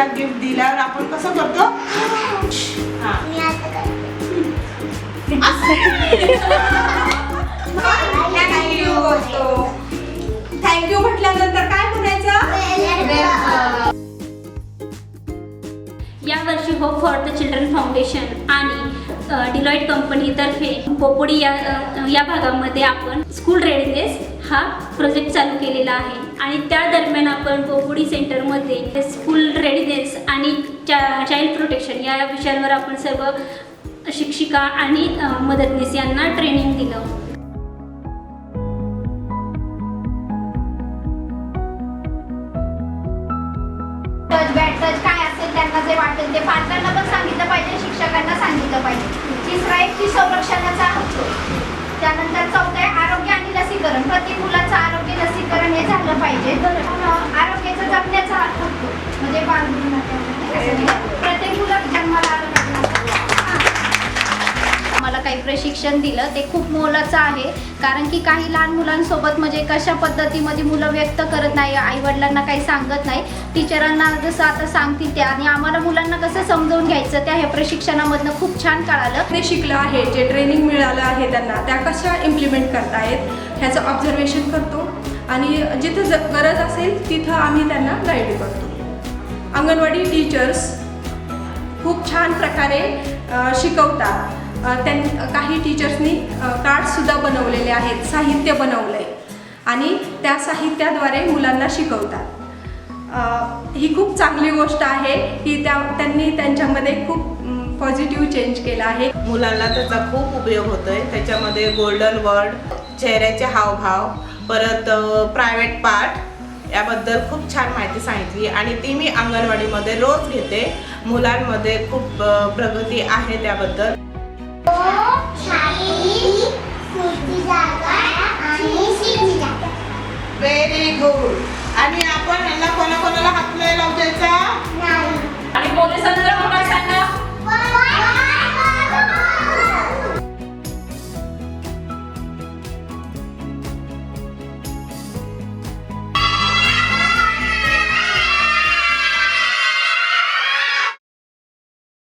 दुसऱ्याला गिफ्ट दिल्यावर आपण कसं करतो? थँक्यू बोलतो. थँक्यू म्हटल्यानंतर काय म्हणायचं? यावर्षी hope for the children foundation आणि डिलॉइट कंपनीतर्फे पोपोडी या भागामध्ये आपण स्कूल रेडीनेस हा प्रोजेक्ट चालू केलेला आहे आणि त्या दरम्यान आपण पोपोडी सेंटरमध्ये स्कूल रेडीनेस आणि चाइल्ड प्रोटेक्शन या विषयांवर आपण सर्व शिक्षिका आणि मदतनीस यांना ट्रेनिंग दिलं. काय असेल त्यांना जे वाटेल ते पालकांना पण सांगितलं पाहिजे, शिक्षकांना सांगितलं पाहिजे. तिसरा एक की संरक्षणाचा हक्क. त्यानंतर चौथा आहे आरोग्य आणि लसीकरण. प्रत्येक मुलाचं आरोग्य लसीकरण हे झालं पाहिजे. आरोग्याचा जपण्याचा हक्क म्हणजे प्रत्येक मुलं जन्माला आलं. मला काही प्रशिक्षण दिलं ते खूप मोलाचं आहे, कारण की काही लहान मुलांसोबत म्हणजे कशा पद्धतीमध्ये मुलं व्यक्त करत नाही, आईवडिलांना काही सांगत नाही, टीचरांना जसं आता सांगतील त्या, आणि आम्हाला मुलांना कसं समजावून घ्यायचं त्या ह्या प्रशिक्षणामधनं खूप छान कळालं. ते शिकलं आहे, जे ट्रेनिंग मिळालं आहे त्यांना, त्या कशा इम्प्लिमेंट करतायत ह्याचं ऑब्झर्वेशन करतो आणि जिथं गरज असेल तिथं आम्ही त्यांना गाईड करतो. अंगणवाडी टीचर्स खूप छान प्रकारे शिकवतात. काही टीचर्सनी कार्ड्ससुद्धा बनवलेले आहेत, साहित्य बनवलं आहे आणि त्या साहित्याद्वारे मुलांना शिकवतात. ही खूप चांगली गोष्ट आहे की त्यांनी त्यांच्यामध्ये खूप पॉझिटिव्ह चेंज केला आहे. मुलांना त्याचा खूप उपयोग होतो आहे. त्याच्यामध्ये गोल्डन वर्ड, चेहऱ्याचे हावभाव, परत प्रायव्हेट पार्ट याबद्दल खूप छान माहिती सांगितली आणि ती मी अंगणवाडीमध्ये रोज घेते. मुलांमध्ये खूप प्रगती आहे त्याबद्दल. Very good. आणि आपण यांना कोणाकोणाला हात नाही लावायचा आणि पोलिसांना